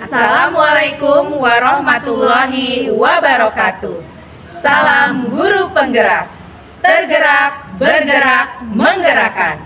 Assalamualaikum warahmatullahi wabarakatuh. Salam guru penggerak, tergerak, bergerak, menggerakkan.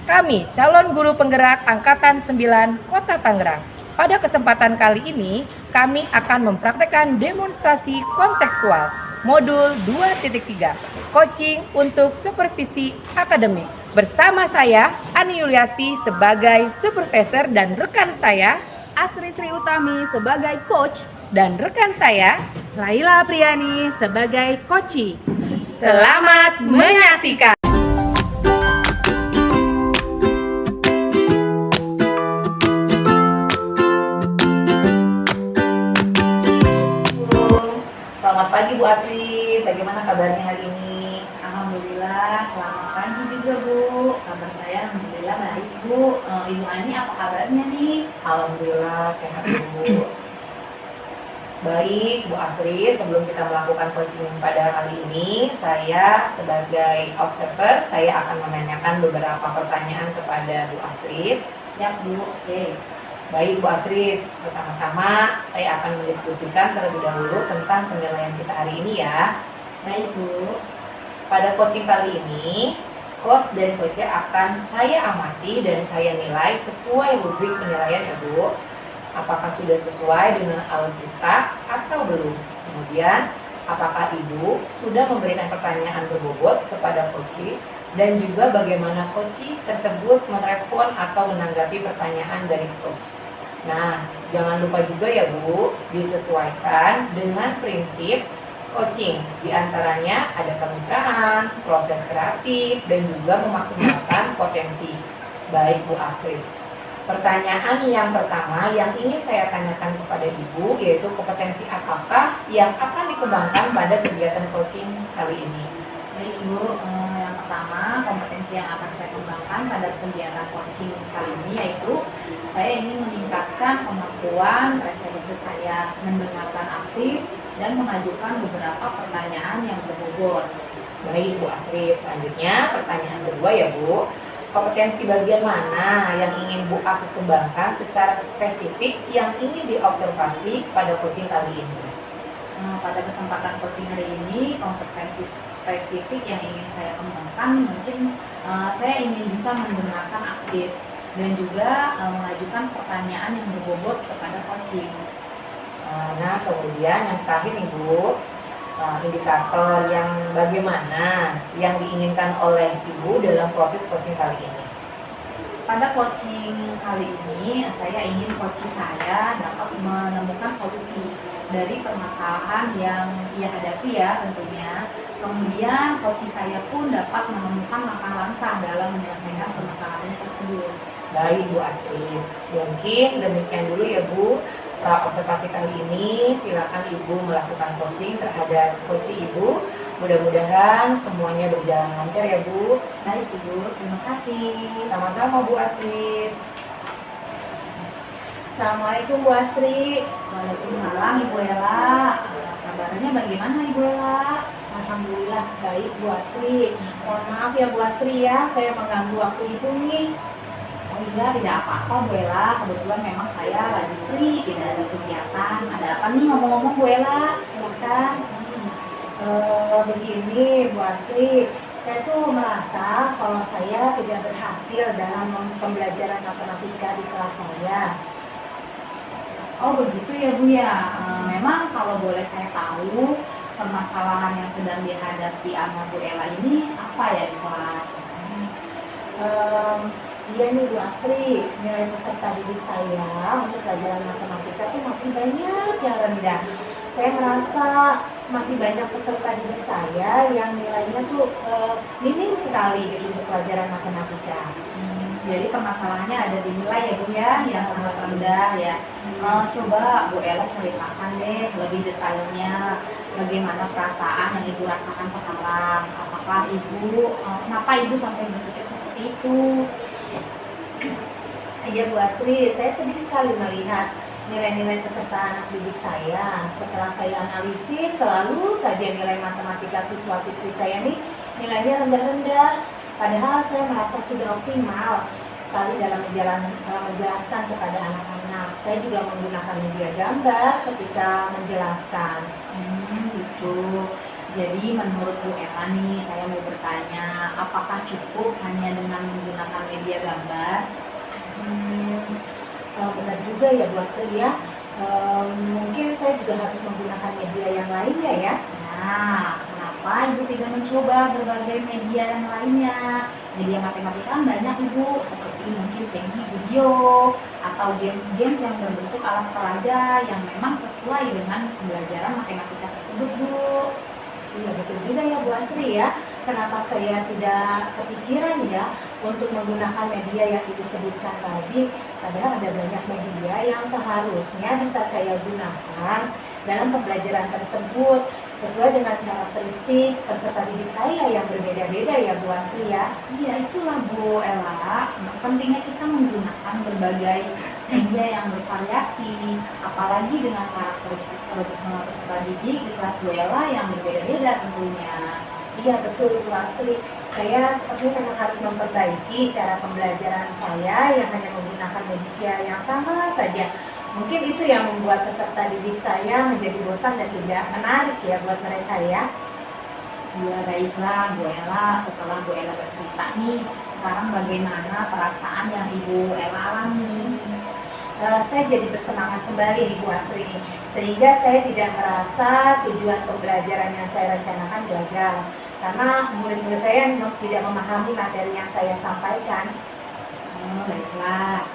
Kami calon guru penggerak Angkatan 9 Kota Tangerang. Pada kesempatan kali ini, kami akan mempraktekkan demonstrasi kontekstual modul 2.3, coaching untuk supervisi akademik. Bersama saya, Ani Yuliasi sebagai supervisor dan rekan saya, Asri Sri Utami sebagai coach, dan rekan saya, Laila Priani sebagai coachee. Selamat menyaksikan. Selamat pagi Bu Asri, bagaimana kabarnya hari ini? Alhamdulillah, selamat pagi juga Bu. Kabar saya alhamdulillah baik Bu. Ibu Ani apa kabarnya nih? Alhamdulillah sehat Bu. Baik Bu Asri, sebelum kita melakukan coaching pada kali ini, saya sebagai observer, saya akan menanyakan beberapa pertanyaan kepada Bu Asri. Siap Bu, oke. Baik Bu Asri, pertama-tama saya akan mendiskusikan terlebih dahulu tentang penilaian kita hari ini ya. Baik Bu. Pada coaching kali ini, host dan coach akan saya amati dan saya nilai sesuai rubrik penilaian ya Bu. Apakah sudah sesuai dengan alkitab atau belum? Kemudian, apakah Ibu sudah memberikan pertanyaan berbobot kepada coach dan juga bagaimana coach tersebut merespon atau menanggapi pertanyaan dari coach. Nah, jangan lupa juga ya Bu, disesuaikan dengan prinsip coaching. Di antaranya ada pembukaan, proses kreatif, dan juga memaksimalkan potensi. Baik Bu Asri. Pertanyaan yang pertama yang ingin saya tanyakan kepada Ibu yaitu kompetensi apakah yang akan dikembangkan pada kegiatan coaching kali ini? Baik Bu, yang pertama kompetensi yang akan saya kembangkan pada kegiatan coaching kali ini yaitu saya ingin meningkatkan kemampuan presentasi saya, mendengarkan aktif, dan mengajukan beberapa pertanyaan yang berbobot. Baik Bu Asri, selanjutnya pertanyaan kedua ya Bu. Kompetensi bagian mana yang ingin Bu Asri kembangkan secara spesifik yang ingin diobservasi pada coaching kali ini? Pada kesempatan coaching hari ini, kompetensi spesifik yang ingin saya kembangkan mungkin saya ingin bisa mendengarkan aktif dan juga mengajukan pertanyaan yang berbobot kepada coaching. Nah, kemudian yang terakhir nih Bu, indikator yang bagaimana yang diinginkan oleh Ibu dalam proses coaching kali ini? Pada coaching kali ini, saya ingin coaching saya dapat menemukan solusi dari permasalahan yang ia hadapi ya tentunya. Kemudian coaching saya pun dapat menemukan langkah-langkah dalam menyelesaikan permasalahan tersebut. Baik Bu Asri, mungkin demikian dulu ya Bu. Observasi kali ini, silakan Ibu melakukan coaching terhadap coaching Ibu. Mudah-mudahan semuanya berjalan lancar ya Bu. Baik Ibu, terima kasih. Sama-sama Bu Asri. Assalamualaikum Bu Asri. Waalaikumsalam Ibu Ella. Kabarnya bagaimana Ibu Ella? Alhamdulillah baik Bu Asri. Mohon maaf ya Bu Asri ya, saya mengganggu waktu Ibu nih. Oh iya, tidak apa-apa Bu Ella. Kebetulan memang saya lagi free, tidak ada kegiatan. Ada apa nih ngomong-ngomong Bu Ella? Silakan. Begini Bu Asri, saya tuh merasa kalau saya tidak berhasil dalam pembelajaran matematika di kelas saya. Oh begitu ya Bu ya. Memang kalau boleh saya tahu permasalahan yang sedang dihadapi anak Bu Ella ini apa ya di kelas? Iya nih Bu Asri, nilai peserta didik saya untuk pelajaran matematika tuh masih banyak yang rendah. Saya merasa masih banyak peserta didik saya yang nilainya tuh minim sekali gitu untuk pelajaran matematika. Jadi permasalahannya ada di nilai ya Bu ya, yang sangat rendah ya. Coba Bu Ella ceritakan deh lebih detailnya bagaimana perasaan yang Ibu rasakan sekarang. Apakah Ibu, kenapa Ibu sampai berpikir seperti itu? Iya Bu Astri, saya sedih sekali melihat nilai-nilai peserta anak didik saya. Setelah saya analisis, selalu saja nilai matematika siswa-siswi saya nih nilainya rendah-rendah. Padahal saya merasa sudah optimal. sekali dalam menjelaskan kepada anak-anak. Saya juga menggunakan media gambar ketika menjelaskan. Gitu. Jadi menurut Bu Ella nih, saya mau bertanya, apakah cukup hanya dengan menggunakan media gambar? Benar juga ya Bu Astri ya. Mungkin saya juga harus menggunakan media yang lainnya ya. Nah, kenapa Ibu tidak mencoba berbagai media yang lainnya? Media matematika kan banyak Ibu, seperti mungkin video atau games-games yang berbentuk alat peraga yang memang sesuai dengan pembelajaran matematika tersebut, Bu. Iya betul juga ya Bu Astri ya. Kenapa saya tidak kepikiran ya untuk menggunakan media yang Ibu sebutkan tadi? Padahal ada banyak media yang seharusnya bisa saya gunakan dalam pembelajaran tersebut sesuai dengan karakteristik peserta didik saya yang berbeda-beda ya Bu Astri ya. Iya, itulah Bu Ella, pentingnya kita menggunakan berbagai media yang bervariasi, apalagi dengan karakteristik peserta didik di kelas Bu Ella yang berbeda-beda tentunya. Iya betul Bu Astri. Saya sepertinya memang harus memperbaiki cara pembelajaran saya yang hanya menggunakan media yang sama saja. Mungkin itu yang membuat peserta didik saya menjadi bosan dan tidak menarik ya buat mereka ya. Ya baiklah Bu Ella, setelah Bu Ella bercerita nih, sekarang bagaimana perasaan yang Ibu Ella alami? Saya jadi bersemangat kembali di Bu Astri, sehingga saya tidak merasa tujuan pembelajaran yang saya rencanakan gagal karena murid-murid saya tidak memahami materi yang saya sampaikan. Baiklah,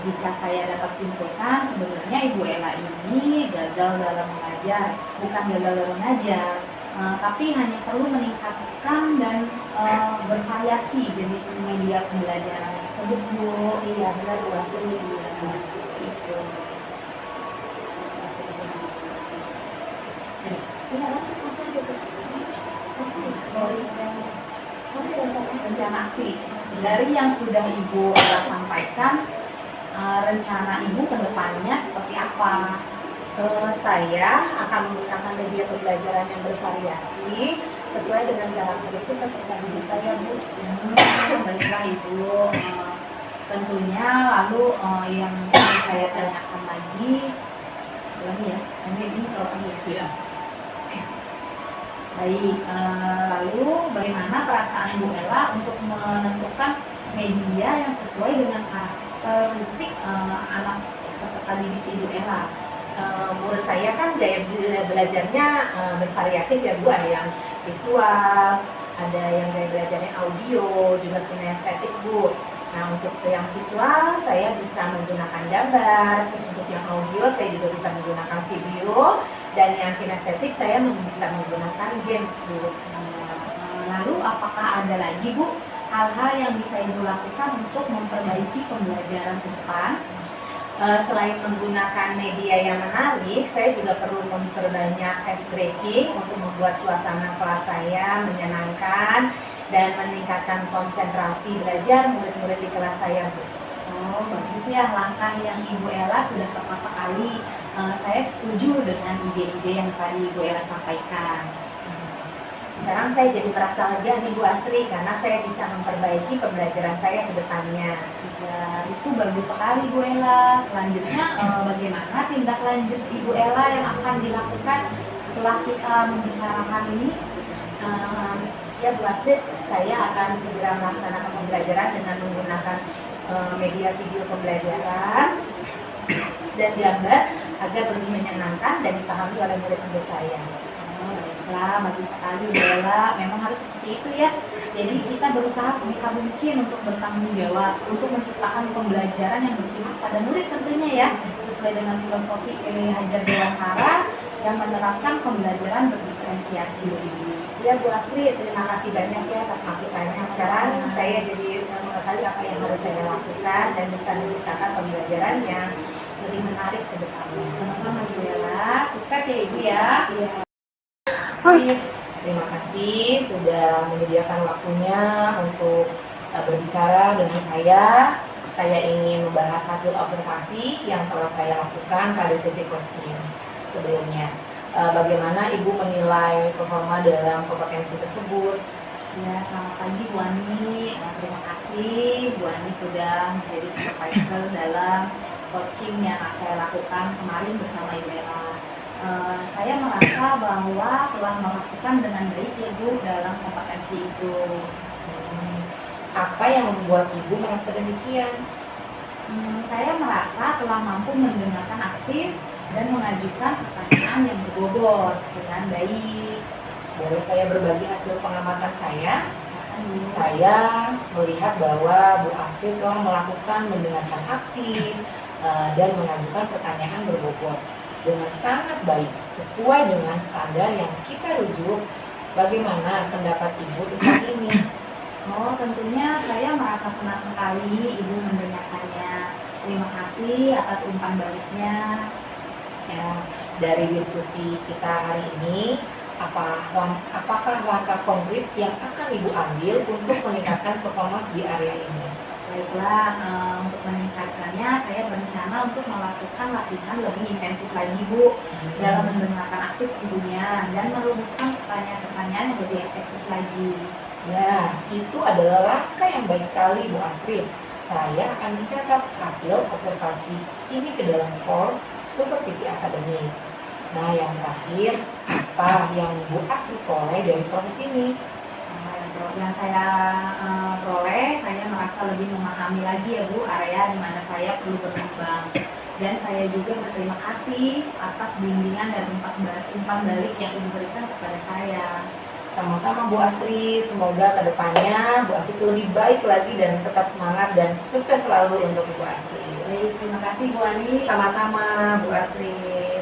jika saya dapat simpulkan, sebenarnya Ibu Ella ini gagal dalam mengajar, bukan gagal dalam mengajar, tapi hanya perlu meningkatkan dan bervariasi jenis media pembelajaran tersebut, Bu. Iya benar Bu Astri. Itu. Tidak lanjut masih gitu. Masih Rencana aksi dari yang sudah Ibu Ella sampaikan, rencana Ibu ke depannya seperti apa? Saya akan menggunakan media pembelajaran yang bervariasi sesuai dengan karakteristik peserta didik saya, Bu. Baiklah Ibu. Tentunya lalu yang ingin saya tanyakan lagi ya, ini kalau ya. Baik, lalu bagaimana perasaan Ibu Ella untuk menentukan media yang sesuai dengan karakteristik anak peserta didik Ibu Ella? Menurut saya kan gaya belajarnya bervariatif ya Bu, ada yang visual, ada yang gaya belajarnya audio, juga kinestetik Bu. Nah untuk yang visual saya bisa menggunakan gambar, terus untuk yang audio saya juga bisa menggunakan video, dan yang kinestetik saya bisa menggunakan games Bu. Lalu apakah ada lagi Bu hal-hal yang bisa Ibu lakukan untuk memperbaiki pembelajaran ke depan? Selain menggunakan media yang menarik, saya juga perlu memperbanyak ice breaking untuk membuat suasana kelas saya menyenangkan dan meningkatkan konsentrasi belajar murid-murid di kelas saya, Bu. Oh, bagus ya langkah yang Ibu Ella sudah tepat sekali. Saya setuju dengan ide-ide yang tadi Ibu Ella sampaikan. Sekarang saya jadi merasa lega nih Bu Astri karena saya bisa memperbaiki pembelajaran saya ke depannya. Ya, itu bagus sekali Bu Ella. Selanjutnya bagaimana tindak lanjut Ibu Ella yang akan dilakukan setelah kita membicarakan ini? Ya Bu Astri, saya akan segera melaksanakan pembelajaran dengan menggunakan media video pembelajaran dan gambar agar lebih menyenangkan dan dipahami oleh murid-murid saya. Baiklah, bagus sekali Bu Ella. Memang harus seperti itu ya. Jadi kita berusaha sebisa mungkin untuk bertanggung jawab, untuk menciptakan pembelajaran yang berpihak pada murid tentunya ya, sesuai dengan filosofi Hajar Dewantara yang menerapkan pembelajaran berdiferensiasi. Ya Bu Astri, terima kasih banyak ya atas masukannya. Sekarang saya jadi mengetahui apa yang harus saya lakukan dan bisa menciptakan pembelajaran yang lebih menarik ke depannya. Sama-sama Bu Ella. Sukses ya Ibu ya. Iya. Terima kasih sudah menyediakan waktunya untuk berbicara dengan saya. Saya ingin membahas hasil observasi yang telah saya lakukan pada sesi coaching sebelumnya. Bagaimana Ibu menilai performa dalam kompetensi tersebut? Ya, selamat pagi Bu Ani. Terima kasih Bu Ani sudah menjadi supervisor dalam coaching yang saya lakukan kemarin bersama Ibu Ella. Saya merasa bahwa telah melakukan dengan baik ya Bu dalam kompetensi itu. Apa yang membuat Ibu merasa demikian? Saya merasa telah mampu mendengarkan aktif dan mengajukan pertanyaan yang berbobot dengan baik. Boleh saya berbagi hasil pengamatan saya? Saya melihat bahwa Bu Asri telah melakukan mendengarkan aktif dan mengajukan pertanyaan berbobot dengan sangat baik, sesuai dengan standar yang kita rujuk. Bagaimana pendapat Ibu tentang ini? Oh, tentunya saya merasa senang sekali Ibu mendengarkannya. Terima kasih atas umpan baliknya. Ya, dari diskusi kita hari ini, apakah langkah konkret yang akan Ibu ambil untuk meningkatkan performance di area ini? Baiklah, untuk meningkatkannya saya berencana untuk melakukan latihan lebih intensif lagi Bu dalam mendengarkan aktif tentunya dan merumuskan pertanyaan-pertanyaan yang lebih efektif lagi. Ya, itu adalah langkah yang baik sekali Bu Asri. Saya akan mencatat hasil observasi ini ke dalam form supervisi akademik. Nah, yang terakhir, apa yang Bu Asri peroleh dari proses ini? Yang saya peroleh, saya merasa lebih memahami lagi ya Bu area di mana saya perlu berkembang. Dan saya juga berterima kasih atas bimbingan dan umpan balik yang Ibu berikan kepada saya. Sama-sama Bu Asri, semoga kedepannya Bu Asri lebih baik lagi dan tetap semangat dan sukses selalu untuk Bu Asri. Baik, terima kasih Bu Ani. Sama-sama Bu Asri.